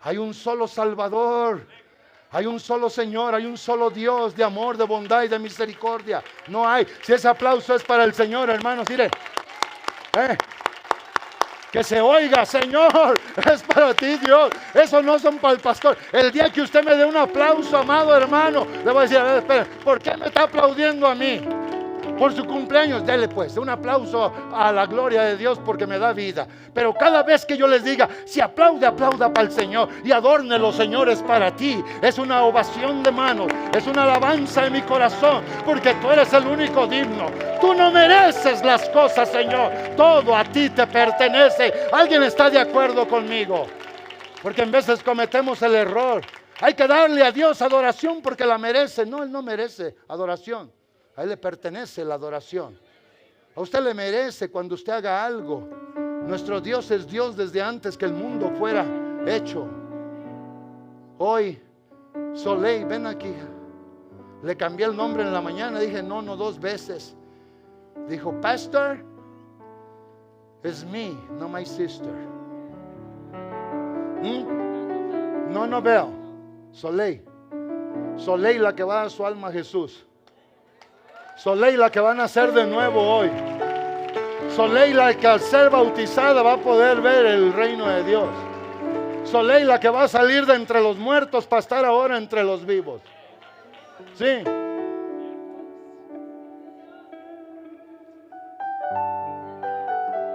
[SPEAKER 1] Hay un solo Salvador. Hay un solo Señor, hay un solo Dios de amor, de bondad y de misericordia. No hay. Si ese aplauso es para el Señor, hermanos, mire. Que se oiga, Señor, es para ti, Dios. Eso no son para el pastor. El día que usted me dé un aplauso, amado hermano, le voy a decir, a ver, espera, ¿por qué me está aplaudiendo a mí? Por su cumpleaños, dele pues un aplauso a la gloria de Dios porque me da vida. Pero cada vez que yo les diga, si aplaude, aplauda para el Señor y adórnelo, Señor, es para ti. Es una ovación de manos, es una alabanza de mi corazón, porque tú eres el único digno. Tú no mereces las cosas, Señor. Todo a ti te pertenece. ¿Alguien está de acuerdo conmigo? Porque en veces cometemos el error. Hay que darle a Dios adoración porque la merece. No, Él no merece adoración. A Él le pertenece la adoración. A usted le merece cuando usted haga algo. Nuestro Dios es Dios desde antes que el mundo fuera hecho. Hoy, Soleil, ven aquí. Le cambié el nombre en la mañana. Dije no, 2 veces. Dijo, Pastor, it's me, no my sister. No, Bell. Soleil. Soleil, la que va a dar su alma a Jesús. Soleil, la que van a nacer de nuevo hoy. Soleil, la que al ser bautizada va a poder ver el reino de Dios. Soleil, la que va a salir de entre los muertos para estar ahora entre los vivos. Sí.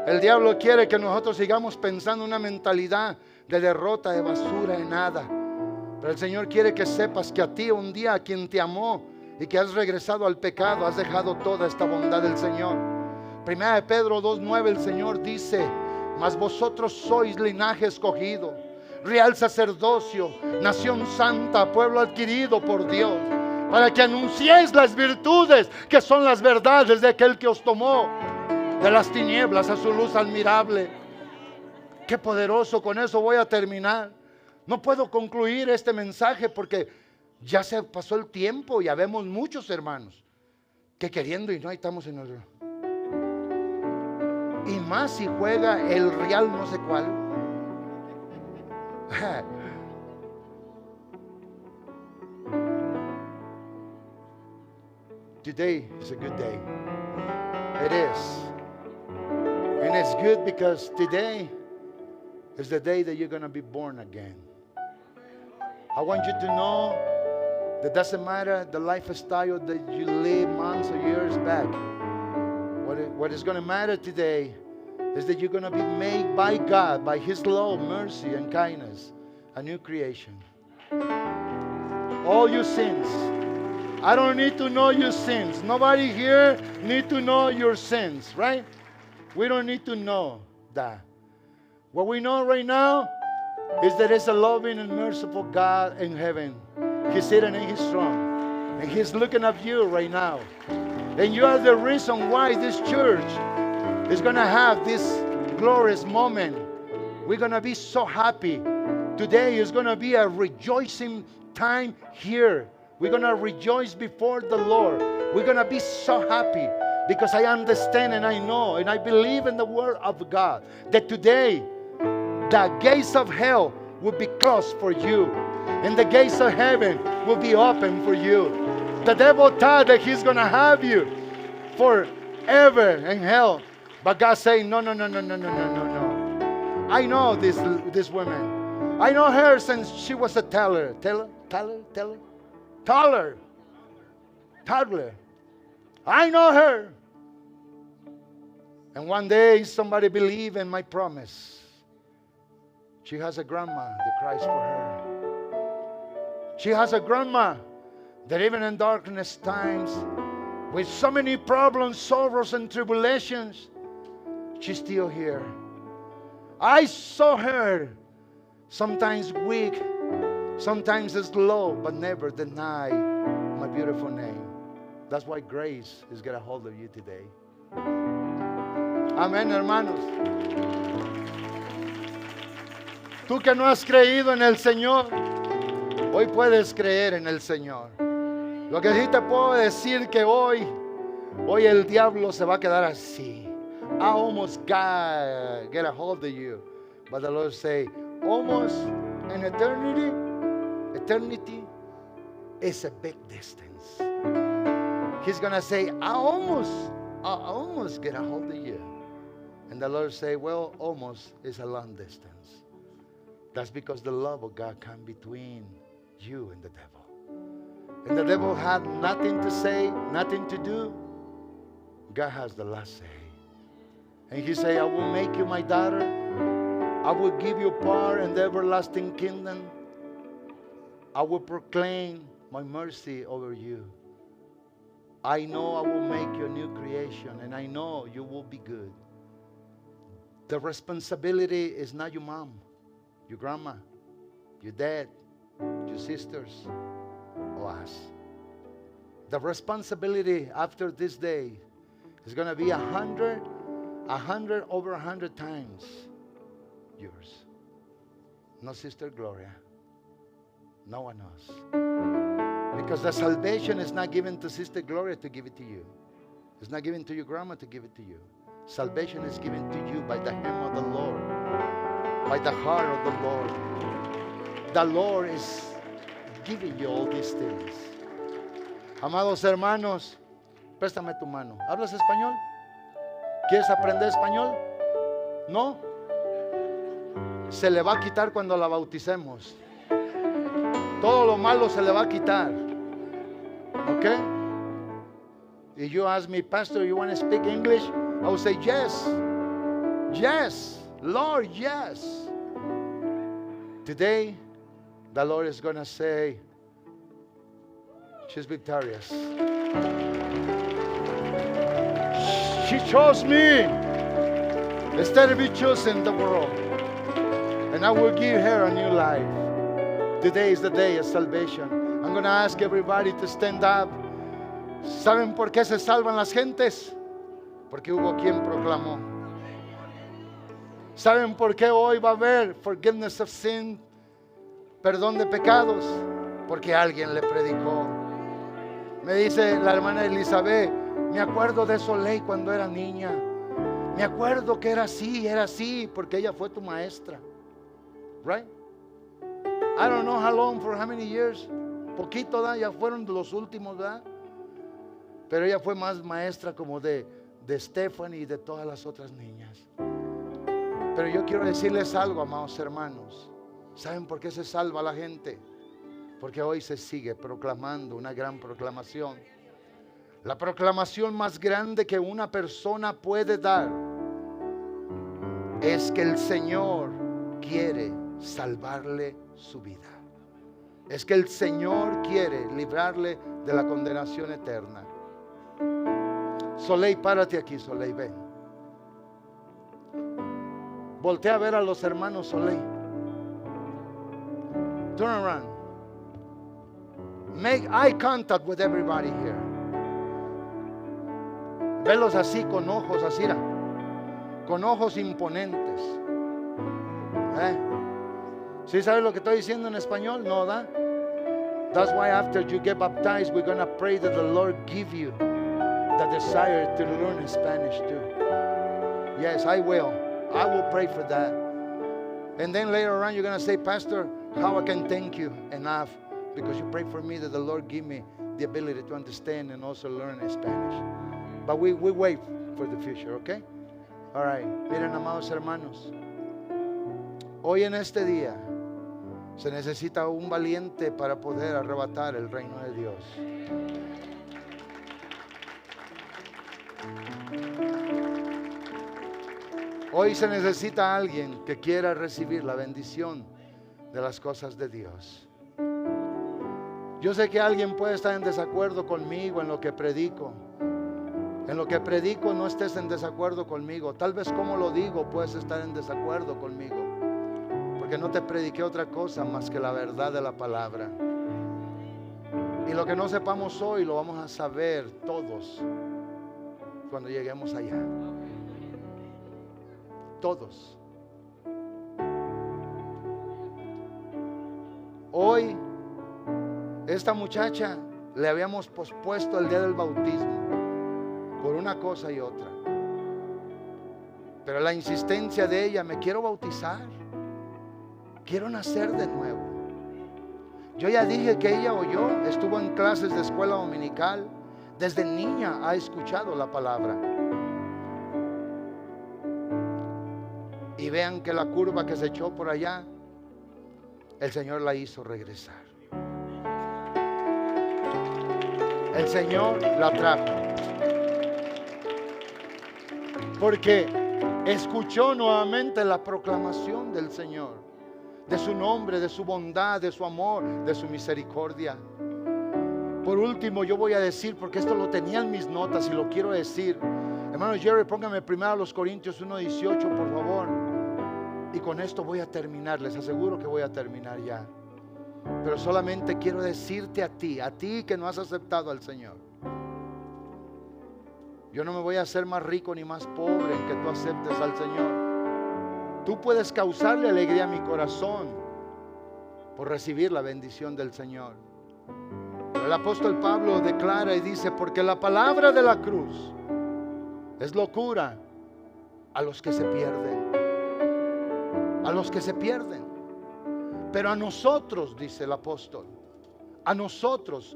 [SPEAKER 1] El diablo quiere que nosotros sigamos pensando una mentalidad de derrota, de basura, de nada. Pero el Señor quiere que sepas que a ti un día, a quien te amó y que has regresado al pecado, has dejado toda esta bondad del Señor. Primera de Pedro 2:9, el Señor dice, mas vosotros sois linaje escogido, real sacerdocio, nación santa, pueblo adquirido por Dios, para que anunciéis las virtudes que son las verdades de aquel que os tomó de las tinieblas a su luz admirable. Qué poderoso. Con eso voy a terminar. No puedo concluir este mensaje porque ya se pasó el tiempo y habemos muchos hermanos que queriendo y no, ahí estamos en el... Y más si juega el Real no sé cuál. Today is a good day. It is. And it's good because today is the day that you're going to be born again. I want you to know that doesn't matter the lifestyle that you lived months or years back. What is going to matter today is that you're going to be made by God, by His love, mercy, and kindness, a new creation. All your sins. I don't need to know your sins. Nobody here need to know your sins, right? We don't need to know that. What we know right now is that there's a loving and merciful God in heaven. He's sitting in His throne, and He's looking at you right now. And you are the reason why this church is going to have this glorious moment. We're going to be so happy. Today is going to be a rejoicing time here. We're going to rejoice before the Lord. We're going to be so happy because I understand and I know and I believe in the word of God that today the gates of hell will be closed for you and the gates of heaven will be open for you. The devil thought that he's going to have you forever in hell. But God saying, no. I know this woman. I know her since she was a toddler. I know her. And one day somebody believed in my promise. She has a grandma that cries for her. She has a grandma that even in darkness times, with so many problems, sorrows, and tribulations, she's still here. I saw her sometimes weak, sometimes slow, but never deny my beautiful name. That's why grace is getting a hold of you today. Amén, hermanos. Tú que no has creído en el Señor, hoy puedes creer en el Señor. Lo que sí te puedo decir que hoy el diablo se va a quedar así. I almost get a hold of you. But the Lord say, almost in eternity, It's a big distance. He's going to say, I almost get a hold of you. And the Lord say, well, almost is a long distance. That's because the love of God come between you and the devil. And the devil had nothing to say, nothing to do. God has the last say. And he say, I will make you my daughter. I will give you part in the everlasting kingdom. I will proclaim my mercy over you. I know I will make you a new creation, and I know you will be good. The responsibility is not your mom, your grandma, your dad, your sisters, or us. The responsibility after this day is going to be 100 over 100 times yours. No Sister Gloria. No one else. Because the salvation is not given to Sister Gloria to give it to you. It's not given to your grandma to give it to you. Salvation is given to you by the hand of the Lord, by the heart of the Lord. The Lord is giving you all these things. Amados hermanos, préstame tu mano. ¿Hablas español? ¿Quieres aprender español? ¿No? Se le va a quitar cuando la bauticemos. Todo lo malo se le va a quitar. Okay? If you ask me, Pastor, you want to speak English? I will say, yes. Yes. Lord, yes. Today, the Lord is going to say, she's victorious. She chose me instead of you choosing the world. And I will give her a new life. Today is the day of salvation. I'm going to ask everybody to stand up. ¿Saben por qué se salvan las gentes? Porque hubo quien proclamó. ¿Saben por qué hoy va a haber forgiveness of sin, perdón de pecados? Porque alguien le predicó. Me dice la hermana Elizabeth, me acuerdo de Soleil cuando era niña. Me acuerdo que era así, porque ella fue tu maestra. Right? I don't know how long, for how many years. Poquito, ¿verdad? Ya fueron los últimos, ¿verdad? Pero ella fue más maestra como de Stephanie y de todas las otras niñas. Pero yo quiero decirles algo, amados hermanos. ¿Saben por qué se salva la gente? Porque hoy se sigue proclamando una gran proclamación. La proclamación más grande que una persona puede dar es que el Señor quiere salvarle su vida. Es que el Señor quiere librarle de la condenación eterna. Soleil, párate aquí, Soleil, ven. Voltea a ver a los hermanos, Soleil. Turn around. Make eye contact with everybody here. Velos así, con ojos así, con ojos imponentes. ¿Sí sabes lo que estoy diciendo en español? No, ¿da? That's why after you get baptized, we're going to pray that the Lord give you the desire to learn Spanish too. Yes, I will. I will pray for that. And then later on, you're going to say, Pastor, how I can thank you enough because you prayed for me that the Lord give me the ability to understand and also learn Spanish. But we wait for the future, okay? All right. Miren, amados hermanos, hoy en este día se necesita un valiente para poder arrebatar el reino de Dios. Hoy se necesita alguien que quiera recibir la bendición de las cosas de Dios. Yo sé que alguien puede estar en desacuerdo conmigo en lo que predico. En lo que predico no estés en desacuerdo conmigo. Tal vez como lo digo puedes estar en desacuerdo conmigo. Porque no te prediqué otra cosa más que la verdad de la palabra. Y lo que no sepamos hoy lo vamos a saber todos cuando lleguemos allá. Todos. Hoy, esta muchacha le habíamos pospuesto el día del bautismo por una cosa y otra. Pero la insistencia de ella, me quiero bautizar. Quiero nacer de nuevo. Yo ya dije que ella oyó, estuvo en clases de escuela dominical, desde niña ha escuchado la palabra. Y vean que la curva que se echó por allá, el Señor la hizo regresar. El Señor la trajo. Porque escuchó nuevamente la proclamación del Señor, de su nombre, de su bondad, de su amor, de su misericordia. Por último, yo voy a decir, porque esto lo tenía en mis notas y lo quiero decir. Hermano Jerry, póngame primero a los Corintios 1:18, por favor. Y con esto voy a terminar, les aseguro que voy a terminar ya. Pero solamente quiero decirte a ti que no has aceptado al Señor. Yo no me voy a hacer más rico ni más pobre en que tú aceptes al Señor. Tú puedes causarle alegría a mi corazón por recibir la bendición del Señor. Pero el apóstol Pablo declara y dice: porque la palabra de la cruz es locura a los que se pierden. A los que se pierden. Pero a nosotros, dice el apóstol, a nosotros,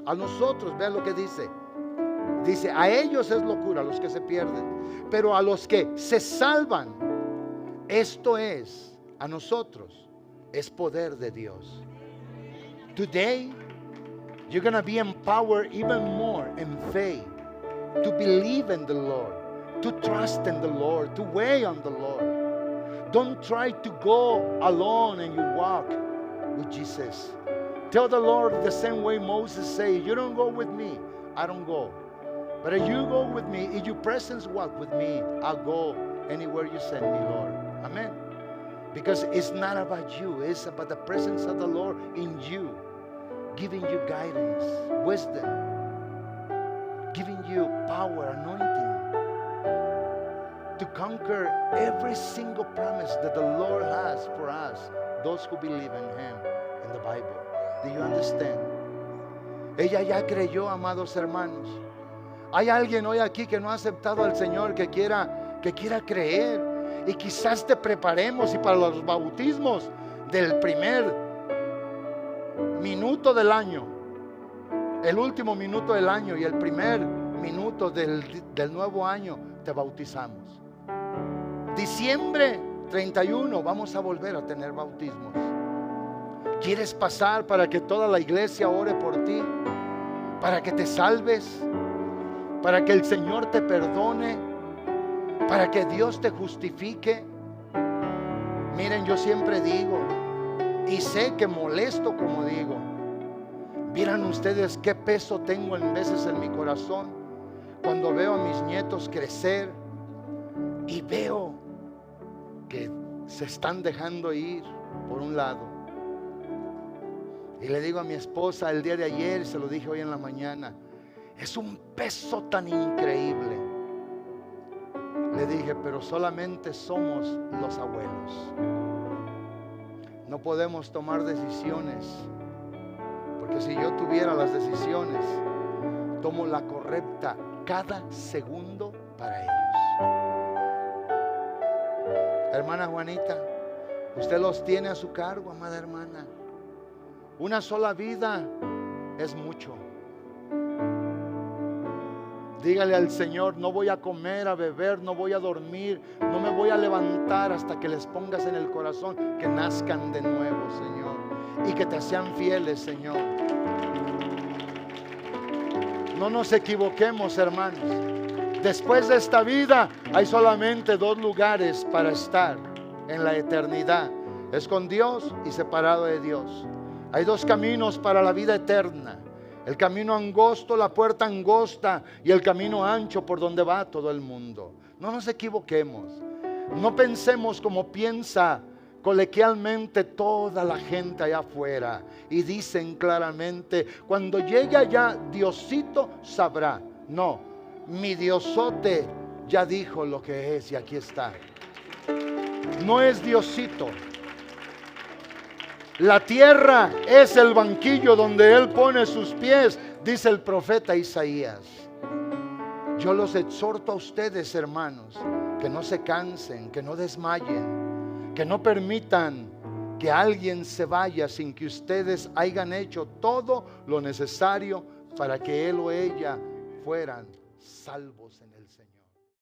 [SPEAKER 1] vean lo que dice. Dice, a ellos es locura, a los que se pierden. Pero a los que se salvan, esto es, a nosotros, es poder de Dios. Today, you're going to be empowered even more in faith to believe in the Lord, to trust in the Lord, to wait on the Lord. Don't try to go alone and you walk with Jesus. Tell the Lord the same way Moses said, you don't go with me, I don't go. But if you go with me, if your presence walk with me, I'll go anywhere you send me, Lord. Amen. Because it's not about you, it's about the presence of the Lord in you, giving you guidance, wisdom, giving you power, anointing to conquer every single promise that the Lord has for us, those who believe in Him in the Bible. Do you understand? Ella ya creyó, amados hermanos. Hay alguien hoy aquí que no ha aceptado al Señor, que quiera creer, y quizás te preparemos y para los bautismos del primer minuto del año, el último minuto del año y el primer minuto del nuevo año te bautizamos. Diciembre 31 vamos a volver a tener bautismos. ¿Quieres pasar para que toda la iglesia ore por ti? Para que te salves, para que el Señor te perdone, para que Dios te justifique. Miren, yo siempre digo, y sé que molesto como digo, vieran ustedes qué peso tengo en veces en mi corazón cuando veo a mis nietos crecer y veo que se están dejando ir por un lado. Y le digo a mi esposa el día de ayer, se lo dije hoy en la mañana, es un peso tan increíble. Le dije, pero solamente somos los abuelos. No podemos tomar decisiones, porque si yo tuviera las decisiones, tomo la correcta cada segundo para ellos. Hermana Juanita, usted los tiene a su cargo, amada hermana. Una sola vida es mucho. Dígale al Señor, no voy a comer, a beber, no voy a dormir, no me voy a levantar hasta que les pongas en el corazón que nazcan de nuevo, Señor, y que te sean fieles, Señor. No nos equivoquemos, hermanos. Después de esta vida hay solamente dos lugares para estar en la eternidad. Es con Dios y separado de Dios. Hay dos caminos para la vida eterna. El camino angosto, la puerta angosta, y el camino ancho por donde va todo el mundo. No nos equivoquemos. No pensemos como piensa coloquialmente toda la gente allá afuera. Y dicen claramente, cuando llegue allá, Diosito sabrá. No, mi Diosote ya dijo lo que es y aquí está. No es Diosito. La tierra es el banquillo donde Él pone sus pies, dice el profeta Isaías. Yo los exhorto a ustedes, hermanos, que no se cansen, que no desmayen, que no permitan que alguien se vaya sin que ustedes hayan hecho todo lo necesario para que él o ella fueran salvos en el Señor.